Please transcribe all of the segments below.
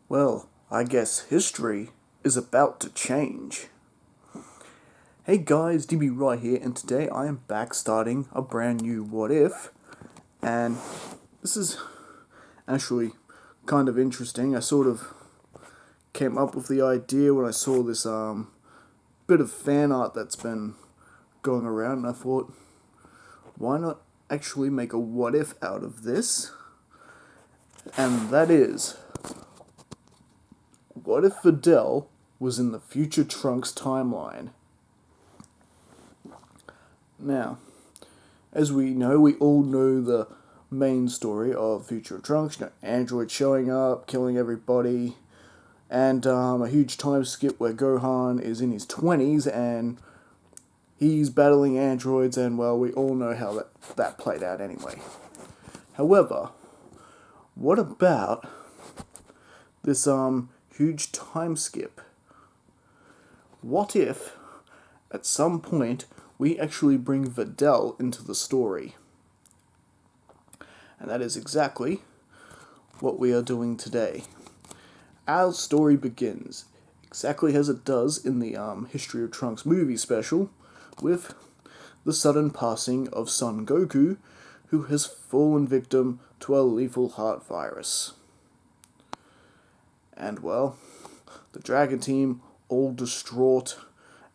Well, I guess history is about to change. Hey guys, DB right here, and today I am back starting a brand new What If, and this is actually kind of interesting. I sort of came up with the idea when I saw this bit of fan art that's been going around, and I thought, why not actually make a what if out of this? And that is, what if Videl was in the future Trunks timeline? Now, as we know, we all know the main story of Future Trunks. Android showing up, killing everybody, and a huge time skip where Gohan is in his 20s and he's battling androids, and well, we all know how that played out anyway. However, what about this huge time skip? What if, at some point, we actually bring Videl into the story? And that is exactly what we are doing today. Our story begins, exactly as it does in the History of Trunks movie special, with the sudden passing of Son Goku, who has fallen victim to a lethal heart virus. And well, the Dragon Team, all distraught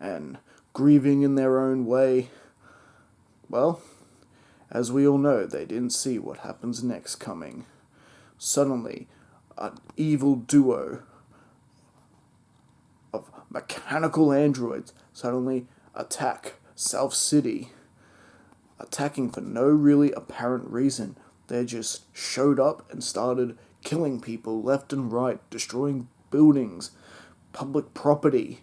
and grieving in their own way, well, as we all know, they didn't see what happens next coming. Suddenly, an evil duo of mechanical androids suddenly attack South City, attacking for no really apparent reason. They just showed up and started killing people left and right, destroying buildings, public property,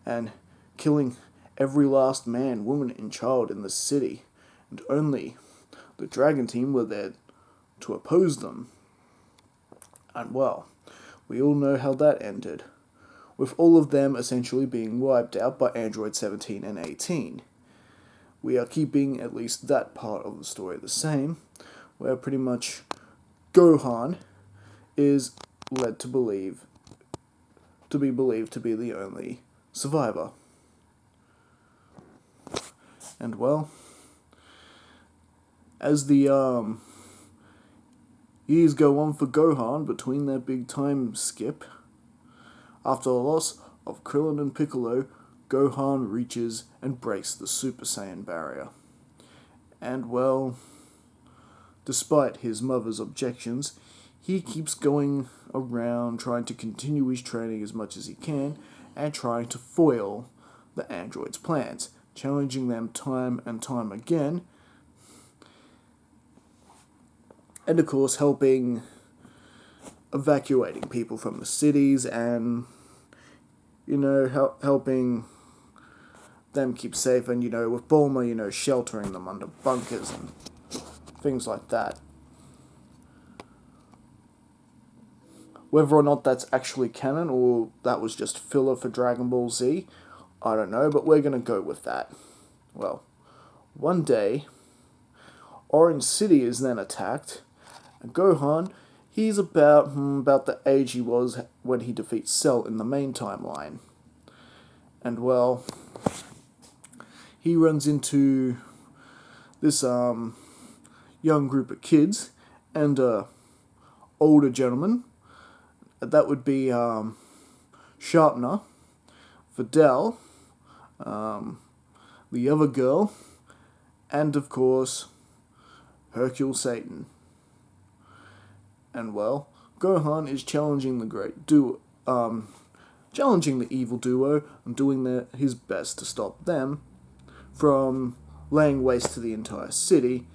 and killing every last man, woman, and child in the city. And only the Dragon Team were there to oppose them. And well, we all know how that ended, with all of them essentially being wiped out by Android 17 and 18. We are keeping at least that part of the story the same, where pretty much Gohan is led to be believed to be the only survivor. And well, as the years go on for Gohan between their big time skip, after the loss of Krillin and Piccolo, Gohan reaches and breaks the Super Saiyan barrier. And well, despite his mother's objections, he keeps going around trying to continue his training as much as he can and trying to foil the androids' plans, challenging them time and time again, and of course helping evacuating people from the cities and, helping them keep safe, and, with Bulma, sheltering them under bunkers and things like that. Whether or not that's actually canon or that was just filler for Dragon Ball Z, I don't know, but we're going to go with that. Well, one day, Orange City is then attacked, and Gohan, he's about the age he was when he defeats Cell in the main timeline. And well, he runs into this young group of kids and older gentleman. That would be Sharpner, Videl, the other girl, and of course, Hercule Satan. And well, Gohan is challenging challenging the evil duo and doing his best to stop them from laying waste to the entire city.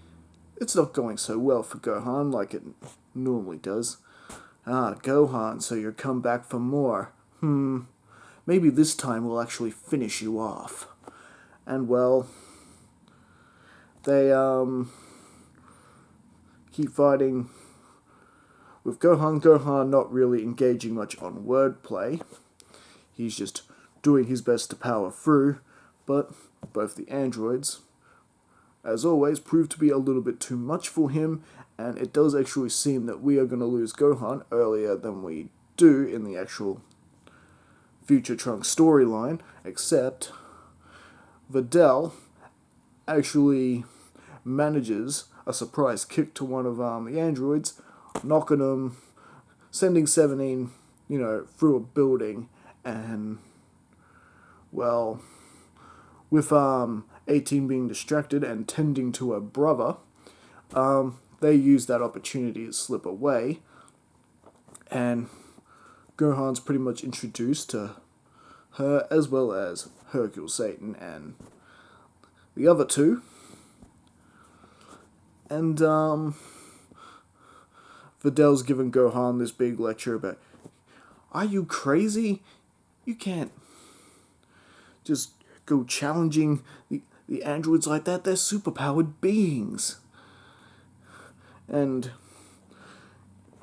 It's not going so well for Gohan like it normally does. Gohan, so you're come back for more. Maybe this time we'll actually finish you off. And well, they keep fighting with Gohan not really engaging much on wordplay. He's just doing his best to power through, but both the androids, as always, prove to be a little bit too much for him, and it does actually seem that we are going to lose Gohan earlier than we do in the actual Future Trunks storyline, except Videl actually manages a surprise kick to one of the androids, knocking him, sending 17, through a building, and, well, with 18 being distracted and tending to her brother, they use that opportunity to slip away, and Gohan's pretty much introduced to her, as well as Hercule Satan and the other two. And Videl's giving Gohan this big lecture about, are you crazy? You can't just go challenging the androids like that. They're superpowered beings. And,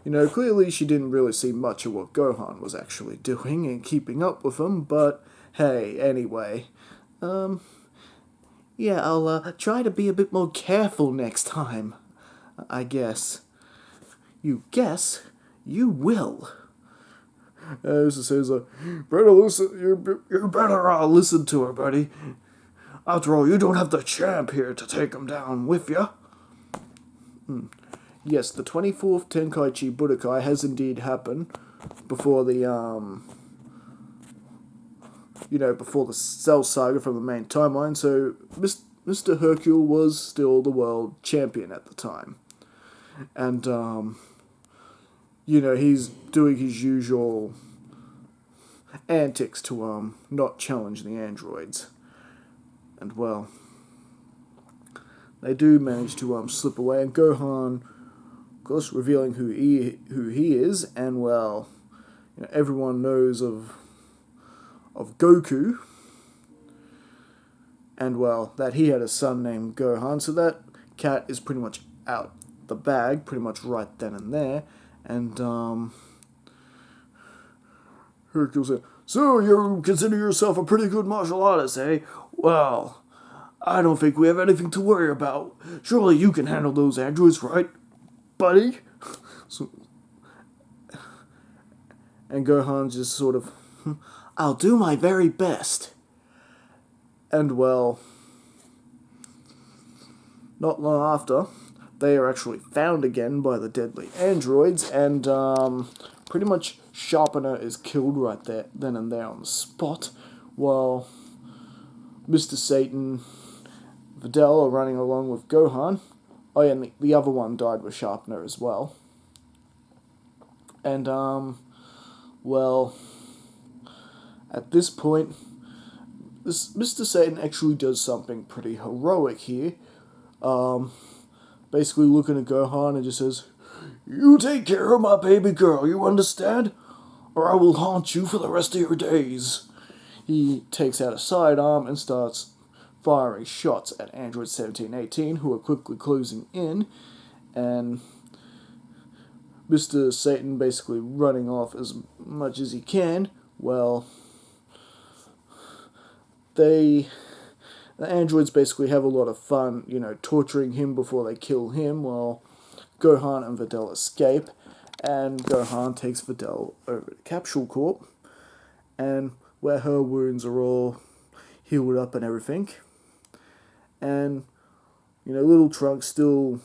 clearly she didn't really see much of what Gohan was actually doing and keeping up with him, but hey, anyway. Yeah, I'll try to be a bit more careful next time, I guess. You guess? You will. As it says, better listen, you better listen to her, buddy. After all, you don't have the champ here to take him down with you. Yes, the 24th Tenkaichi Budokai has indeed happened before the, before the Cell Saga from the main timeline, so Mr. Hercule was still the world champion at the time. And, he's doing his usual antics to, not challenge the androids. And, well, they do manage to, slip away, and Gohan, of course, revealing who he is, and, well, everyone knows of Goku, and, well, that he had a son named Gohan, so that cat is pretty much out the bag, pretty much right then and there, and, Hercule said, so you consider yourself a pretty good martial artist, eh? Well, I don't think we have anything to worry about. Surely you can handle those androids, right, buddy? And Gohan just sort of, I'll do my very best. And, well, not long after, they are actually found again by the deadly androids, and pretty much Sharpener is killed right there, then and there on the spot, while Mr. Satan, Videl are running along with Gohan. Oh yeah, and the other one died with Sharpener as well. And, well, at this point, Mr. Satan actually does something pretty heroic here. Basically looking at Gohan and just says, you take care of my baby girl, you understand? Or I will haunt you for the rest of your days. He takes out a sidearm and starts firing shots at Android 1718, who are quickly closing in, and Mr. Satan basically running off as much as he can. Well, the androids basically have a lot of fun, torturing him before they kill him, while Gohan and Videl escape, and Gohan takes Videl over to Capsule Corp, and where her wounds are all healed up and everything. And, little Trunks still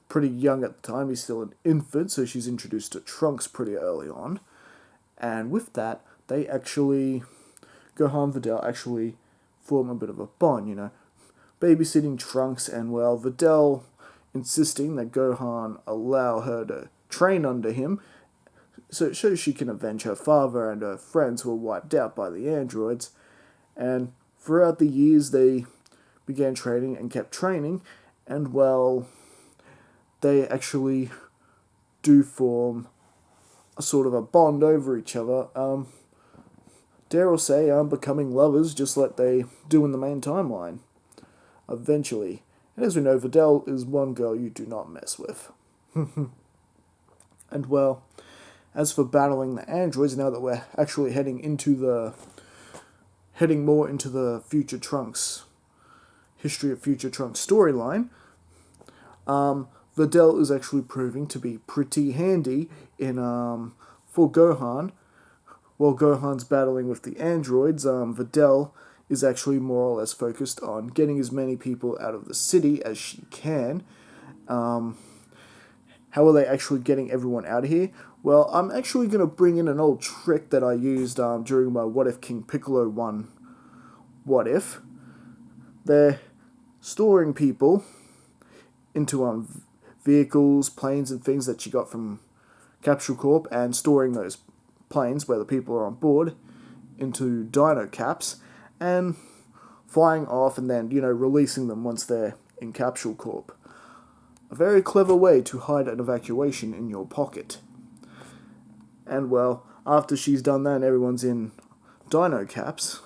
pretty young at the time. He's still an infant, so she's introduced to Trunks pretty early on. And with that, they actually, Gohan and Videl actually form a bit of a bond, babysitting Trunks, and, well, Videl insisting that Gohan allow her to train under him so she can avenge her father and her friends who were wiped out by the androids. And throughout the years, they began training and kept training, and, well, they actually do form a sort of a bond over each other. Dare I say, becoming lovers just like they do in the main timeline, eventually. And as we know, Videl is one girl you do not mess with. And, well, as for battling the androids, now that we're actually heading more into the Future Trunks, History of Future Trunks storyline, Videl is actually proving to be pretty handy in for Gohan, while Gohan's battling with the androids, Videl is actually more or less focused on getting as many people out of the city as she can. How are they actually getting everyone out of here? Well, I'm actually going to bring in an old trick that I used during my What If King Piccolo 1 What If. They're storing people into vehicles, planes, and things that she got from Capsule Corp, and storing those planes where the people are on board into dino caps and flying off and then, releasing them once they're in Capsule Corp. A very clever way to hide an evacuation in your pocket. And well, after she's done that and everyone's in dino caps,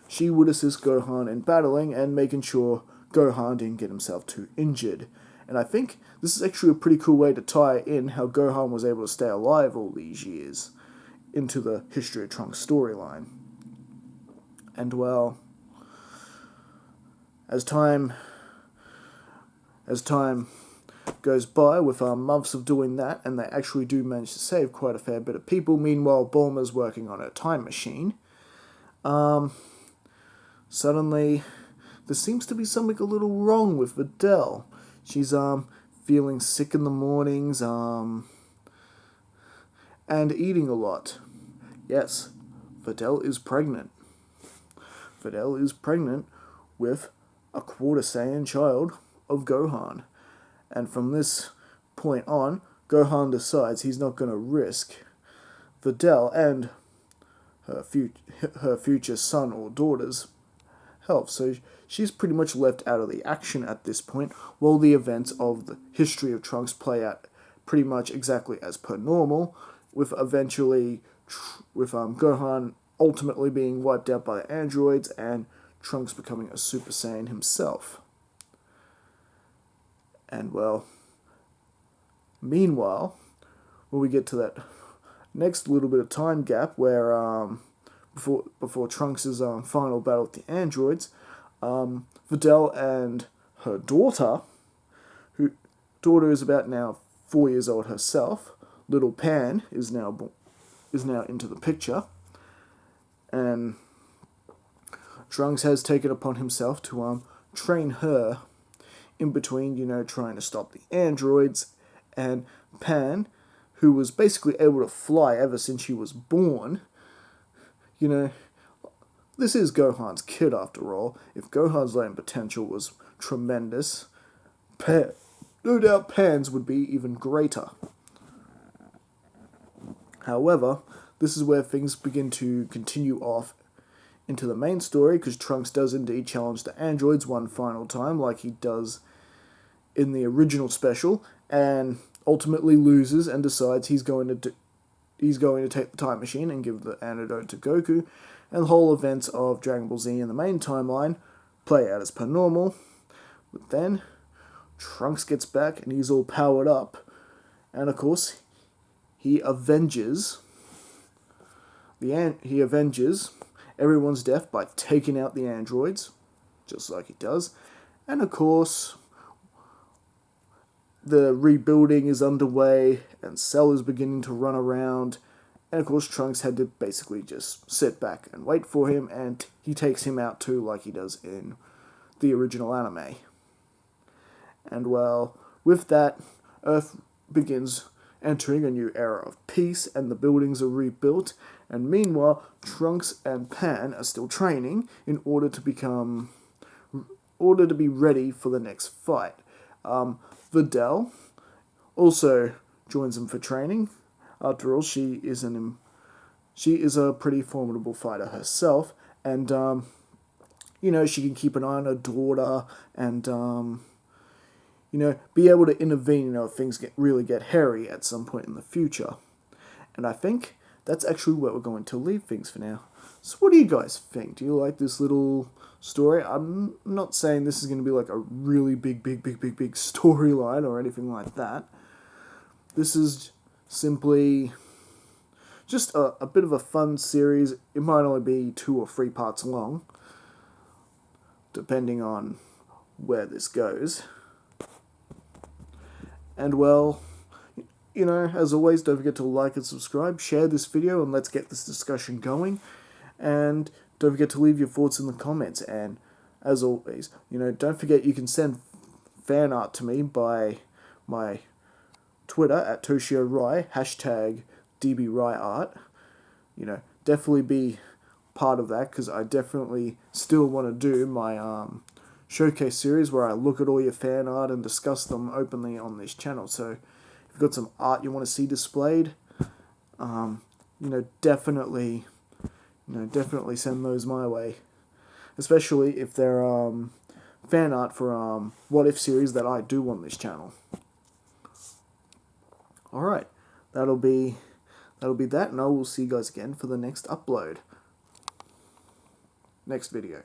she would assist Gohan in battling and making sure Gohan didn't get himself too injured. And I think this is actually a pretty cool way to tie in how Gohan was able to stay alive all these years into the History of Trunks storyline. And well, as time goes by with months of doing that, and they actually do manage to save quite a fair bit of people. Meanwhile, Bulma's working on her time machine. Suddenly, there seems to be something a little wrong with Videl. She's feeling sick in the mornings, and eating a lot. Yes, Videl is pregnant. Videl is pregnant with a quarter Saiyan child of Gohan. And from this point on, Gohan decides he's not going to risk Videl and her future son or daughter's health. So she's pretty much left out of the action at this point, while the events of the History of Trunks play out pretty much exactly as per normal, with Gohan ultimately being wiped out by the androids and Trunks becoming a Super Saiyan himself. And well, meanwhile, when we get to that next little bit of time gap where before Trunks' final battle with the androids, Videl and her daughter, who daughter is about now 4 years old herself, little Pan is now into the picture, and Trunks has taken upon himself to train her in between, trying to stop the androids, and Pan, who was basically able to fly ever since she was born. This is Gohan's kid after all. If Gohan's latent potential was tremendous, no doubt Pan's would be even greater. However, this is where things begin to continue off into the main story, because Trunks does indeed challenge the androids one final time, like he does in the original special, and ultimately loses and decides he's going to take the time machine and give the antidote to Goku, and the whole events of Dragon Ball Z in the main timeline play out as per normal. But then Trunks gets back and he's all powered up, and of course he avenges everyone's death by taking out the androids, just like he does. And of course, the rebuilding is underway, and Cell is beginning to run around, and of course Trunks had to basically just sit back and wait for him, and he takes him out too, like he does in the original anime. And well, with that, Earth begins entering a new era of peace, and the buildings are rebuilt, and meanwhile, Trunks and Pan are still training in order to be ready for the next fight. Videl also joins them for training. After all, she is a pretty formidable fighter herself, and she can keep an eye on her daughter, and be able to intervene, if things really get hairy at some point in the future. And I think that's actually where we're going to leave things for now. So what do you guys think? Do you like this little story? I'm not saying this is going to be like a really big storyline or anything like that. This is simply just a bit of a fun series. It might only be 2 or 3 parts long, depending on where this goes. And well, you know, as always, don't forget to like and subscribe, share this video, and let's get this discussion going. And don't forget to leave your thoughts in the comments. And as always, you know, don't forget you can send fan art to me by my Twitter at ToshioRai, hashtag DBRaiArt. You know, definitely be part of that, because I definitely still want to do my showcase series where I look at all your fan art and discuss them openly on this channel. So if you've got some art you want to see displayed, you know, definitely send those my way, especially if they're fan art for What If series that I do on this channel. Alright, that'll be that, and I will see you guys again for the next upload. Next video.